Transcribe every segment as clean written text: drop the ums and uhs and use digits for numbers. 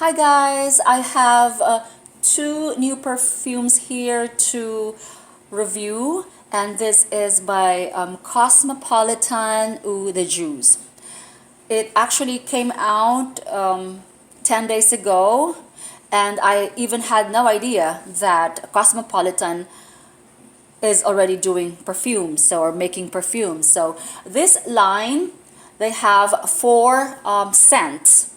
Hi guys, I have two new perfumes here to review, and this is by Cosmopolitan Eau de Juice. It actually came out 10 days ago, and I even had no idea that Cosmopolitan is already doing perfumes or making perfumes. So this line, they have four scents.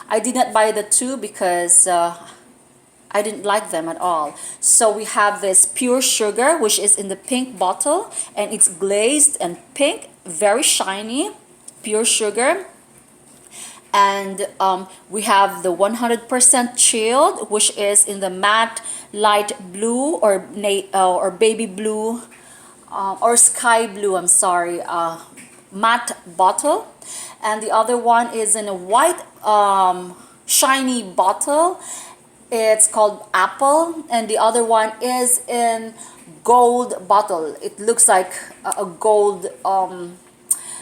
I did not buy the two because I didn't like them at all. So we have this pure sugar, which is in the pink bottle, and it's glazed and pink, very shiny, pure sugar. And we have the 100% chilled, which is in the matte light blue or baby blue or sky blue, I'm sorry, matte bottle. And the other one is in a white shiny bottle. It's called apple, and the other one is in gold bottle. It looks like a gold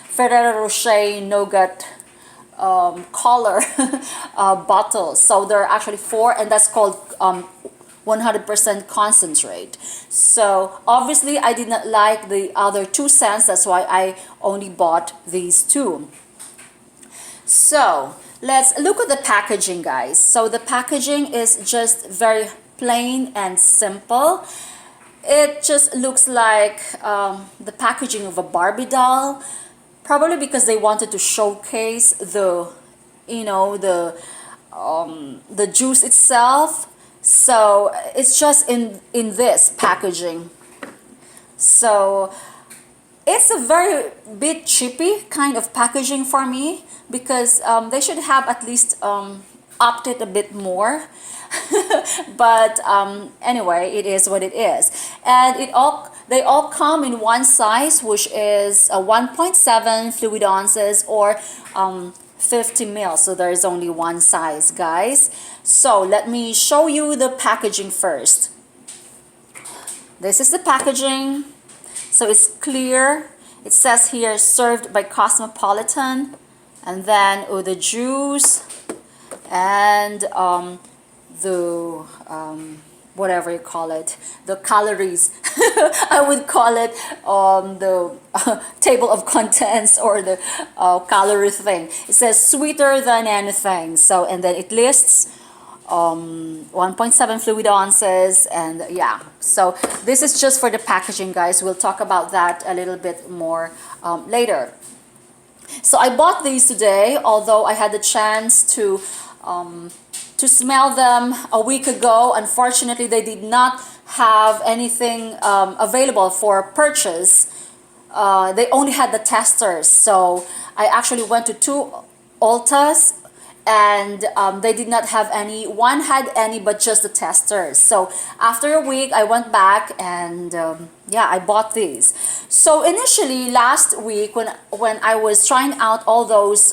Ferrero Rocher nougat color bottle. So there are actually four, and that's called 100% concentrate. So obviously I did not like the other two scents, that's why I only bought these two. So let's look at the packaging, guys. So the packaging is just very plain and simple. It just looks like the packaging of a Barbie doll, probably because they wanted to showcase the the juice itself. So it's just in this packaging. So it's a very bit cheapy kind of packaging for me, because they should have at least upped it a bit more. But anyway, it is what it is. And they all come in one size, which is 1.7 fluid ounces or 50 mils. So there is only one size, guys. So let me show you the packaging first. This is the packaging. So it's clear. It says here, served by Cosmopolitan, and then Eau de Juice, and the whatever you call it, the calories. I would call it the table of contents, or the calorie thing. It says sweeter than anything. So, and then it lists 1.7 fluid ounces, and yeah, so this is just for the packaging, guys. We'll talk about that a little bit more later. So I bought these today, although I had the chance to smell them a week ago. Unfortunately, they did not have anything available for purchase. They only had the testers, so I actually went to two Ultas, and they did not have any. One had any, but just the testers. So after a week, I went back, and yeah, I bought these. So initially last week, when I was trying out all those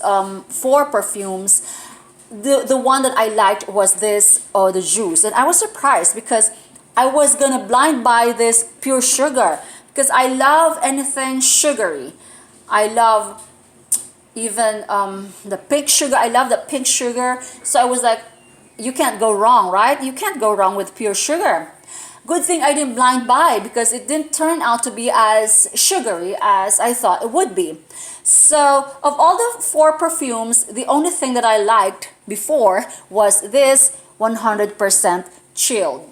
four perfumes, the one that I liked was this Eau de Juice, and I was surprised because I was gonna blind buy this pure sugar, because I love anything sugary. I love even the pink sugar. I love the pink sugar. So I was like, you can't go wrong, right? You can't go wrong with pure sugar. Good thing I didn't blind buy, because it didn't turn out to be as sugary as I thought it would be. So of all the four perfumes, the only thing that I liked before was this 100% chilled.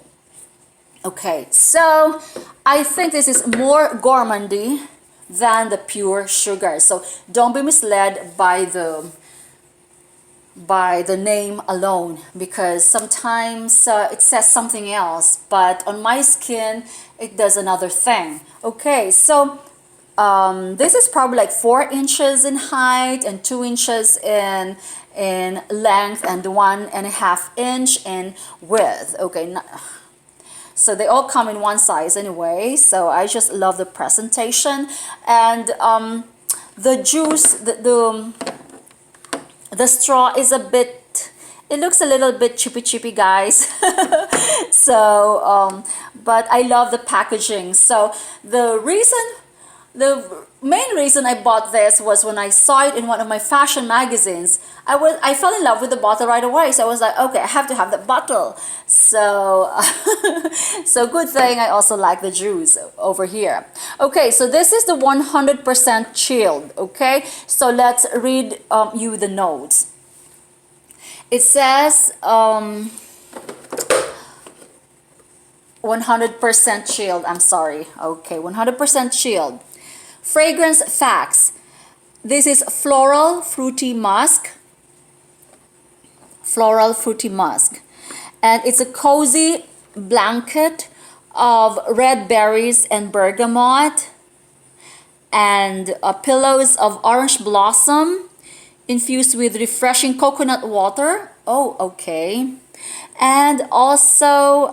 Okay, so I think this is more gourmandy than the pure sugar. So don't be misled by the name alone, because sometimes it says something else, but on my skin it does another thing. Okay, so this is probably like 4 inches in height and 2 inches in length and 1.5 inch in width. Okay, so they all come in one size anyway. So I just love the presentation, and the juice, the straw is a bit, it looks a little bit chippy guys. So but I love the packaging. So the main reason I bought this was when I saw it in one of my fashion magazines. I fell in love with the bottle right away. So I was like, okay, I have to have the bottle. So so good thing I also like the juice over here. Okay, so this is the 100% chilled. Okay, so let's read you the notes. It says 100% chilled. I'm sorry. Okay, 100% chilled. Fragrance facts. This is floral fruity musk. Floral fruity musk. And it's a cozy blanket of red berries and bergamot, and pillows of orange blossom infused with refreshing coconut water. Oh, okay. And also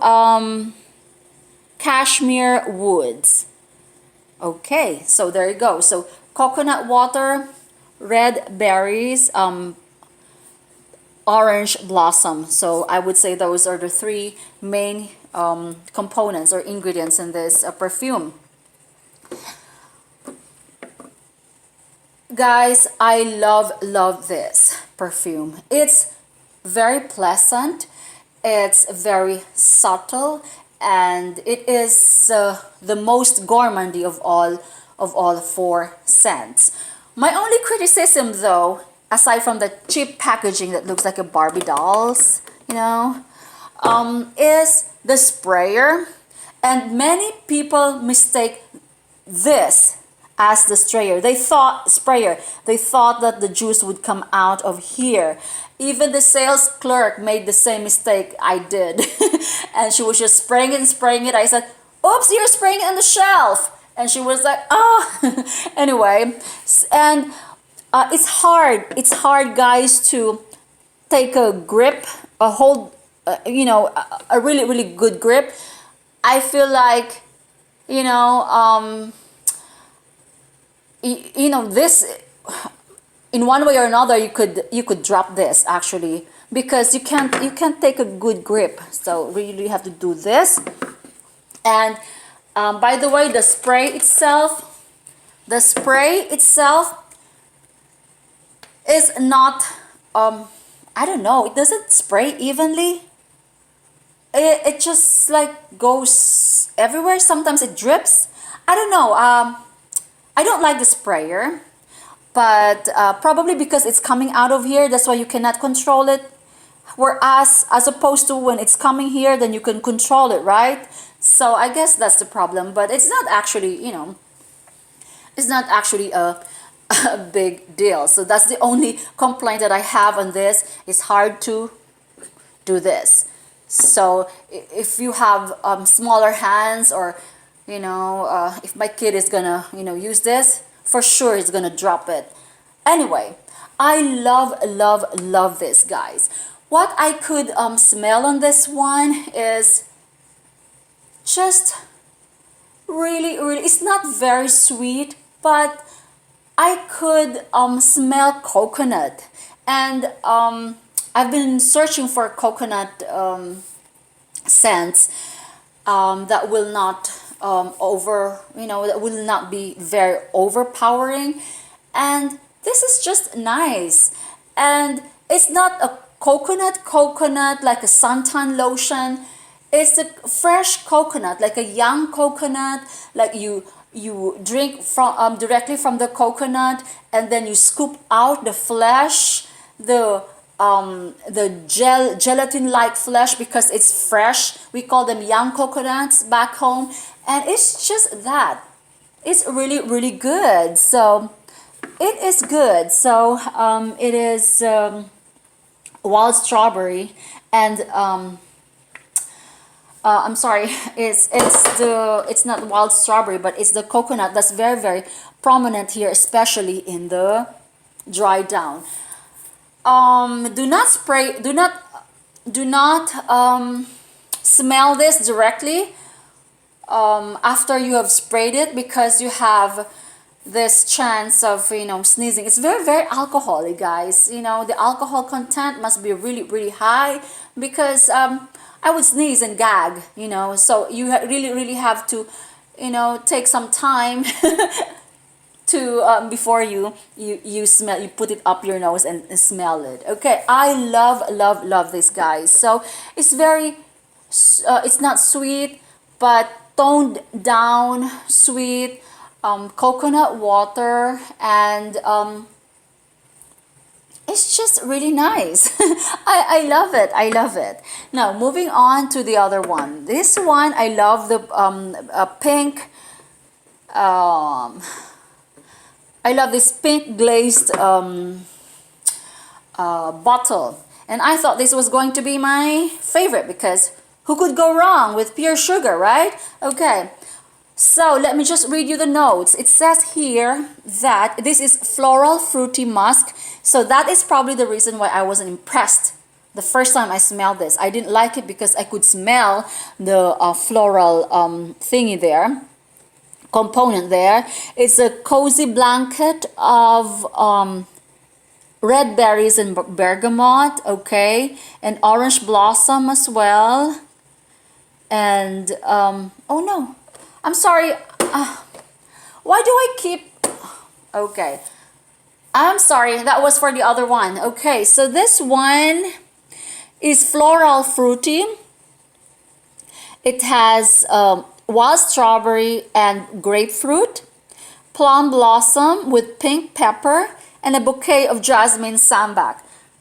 cashmere woods. Okay, so there you go. So coconut water, red berries, orange blossom. So I would say those are the three main components or ingredients in this perfume. Guys, I love this perfume. It's very pleasant, it's very subtle, and it is the most gourmandy of all four scents. My only criticism though, aside from the cheap packaging that looks like a Barbie dolls, is the sprayer. And many people mistake this as the sprayer. They thought that the juice would come out of here. Even the sales clerk made the same mistake I did. And she was just spraying it and spraying it. I said, oops, you're spraying it on the shelf. And she was like, oh. Anyway, and it's hard guys to take a grip, a hold, a really good grip. I feel like, this, in one way or another, you could drop this actually, because you can't take a good grip. So really you have to do this. And by the way, the spray itself is not I don't know, it doesn't spray evenly. It just like goes everywhere. Sometimes it drips. I don't know. I don't like the sprayer, but probably because it's coming out of here, that's why you cannot control it. Whereas, as opposed to when it's coming here, then you can control it, right? So I guess that's the problem. But it's not actually, it's not actually a big deal. So that's the only complaint that I have on this. It's hard to do this. So if you have smaller hands, or if my kid is gonna use this, for sure he's gonna drop it. Anyway, I love this, guys. What I could smell on this one is just really, it's not very sweet, but I could smell coconut. And I've been searching for coconut scents that will not that will not be very overpowering. And this is just nice. And it's not a coconut like a suntan lotion. It's a fresh coconut, like a young coconut, like you drink from directly from the coconut, and then you scoop out the flesh, the gelatin like flesh, because it's fresh. We call them young coconuts back home, and it's just that. It's really good. So it is good. So it is wild strawberry, and I'm sorry, it's not wild strawberry, but it's the coconut that's very prominent here, especially in the dry down. Do not spray, do not smell this directly after you have sprayed it, because you have this chance of sneezing. It's very alcoholic, guys. The alcohol content must be really high, because I would sneeze and gag, so you really have to take some time to before you smell, you put it up your nose and smell it. Okay, I love this, guys. So it's very it's not sweet, but toned down sweet, coconut water, and it's just really nice. I love it. I love it. Now, moving on to the other one. This one, I love the pink. I love this pink glazed bottle. And I thought this was going to be my favorite because who could go wrong with pure sugar, right? Okay. So let me just read you the notes. It says here that this is floral fruity musk. So that is probably the reason why I wasn't impressed the first time I smelled this. I didn't like it because I could smell the floral thingy there, component there. It's a cozy blanket of red berries and bergamot, okay, and orange blossom as well. And oh no, I'm sorry. Why do I keep... Okay. I'm sorry. That was for the other one. Okay, so this one is floral fruity. It has wild strawberry and grapefruit, plum blossom with pink pepper, and a bouquet of jasmine sambac.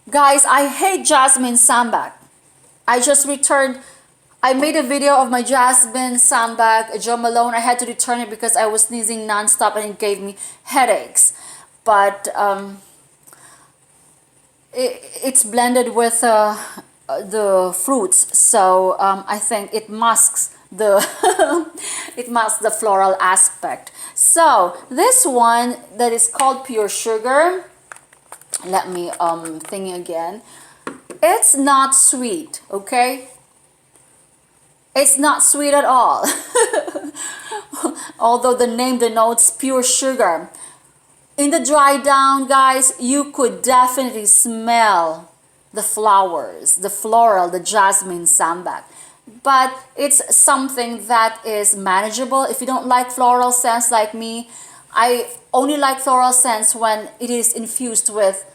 Guys, I hate jasmine sambac. I just returned... I made a video of my jasmine sambac, Jo Malone. I had to return it because I was sneezing nonstop and it gave me headaches. But it's blended with the fruits, so I think it masks the it masks the floral aspect. So this one that is called pure sugar. Let me thingy again. It's not sweet, okay? It's not sweet at all. Although the name denotes pure sugar. In the dry down, guys, you could definitely smell the flowers, the floral, the jasmine sambac. But it's something that is manageable. If you don't like floral scents like me, I only like floral scents when it is infused with,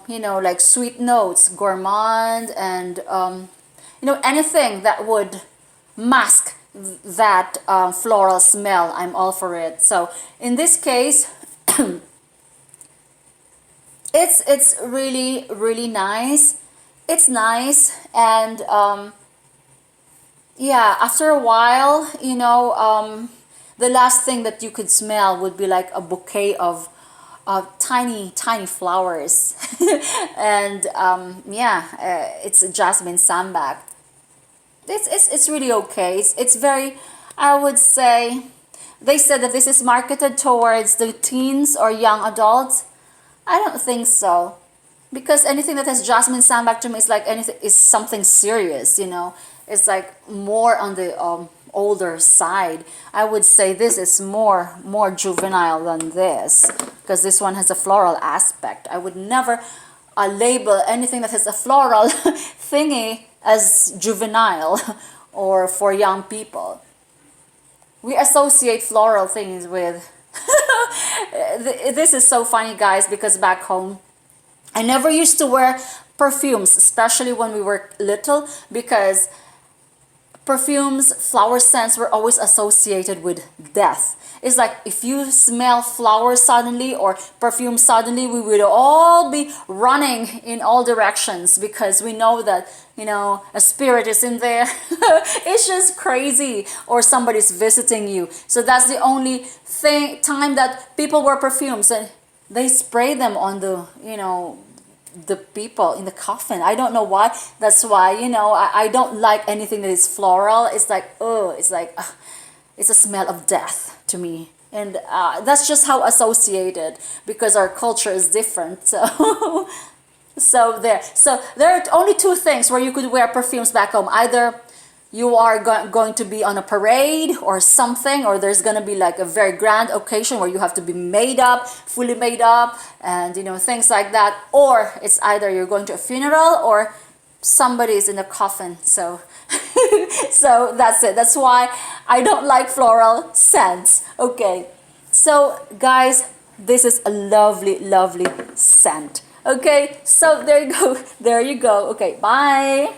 you know, like sweet notes, gourmand, and you know, anything that would mask that floral smell. I'm all for it. So in this case, it's really nice. It's nice, and yeah, after a while, you know, the last thing that you could smell would be like a bouquet of tiny flowers. And yeah, it's a jasmine sambac. It's really okay. It's very, I would say, they said that this is marketed towards the teens or young adults. I don't think so, because anything that has jasmine sambac to me is like anything is something serious, you know. It's like more on the older side. I would say this is more juvenile than this, because this one has a floral aspect. I would never label anything that has a floral thingy as juvenile or for young people. We associate floral things with this is so funny, guys, because back home I never used to wear perfumes, especially when we were little, because perfumes, flower scents were always associated with death. It's like if you smell flowers suddenly or perfume suddenly, we would all be running in all directions because we know that, you know, a spirit is in there. It's just crazy, or somebody's visiting you. So that's the only time that people wear perfumes, and they spray them on the, you know, the people in the coffin. I don't know why. That's why, you know, I don't like anything that is floral. It's like, oh, it's like, it's a smell of death to me. And that's just how associated, because our culture is different. So, so there are only two things where you could wear perfumes back home. Either you are going to be on a parade or something, or there's going to be like a very grand occasion where you have to be made up, fully made up, and, you know, things like that. Or it's either you're going to a funeral or somebody's in a coffin. So so that's it. That's why I don't like floral scents. Okay, So guys, this is a lovely, lovely scent. Okay, so there you go. There you go. Okay, bye.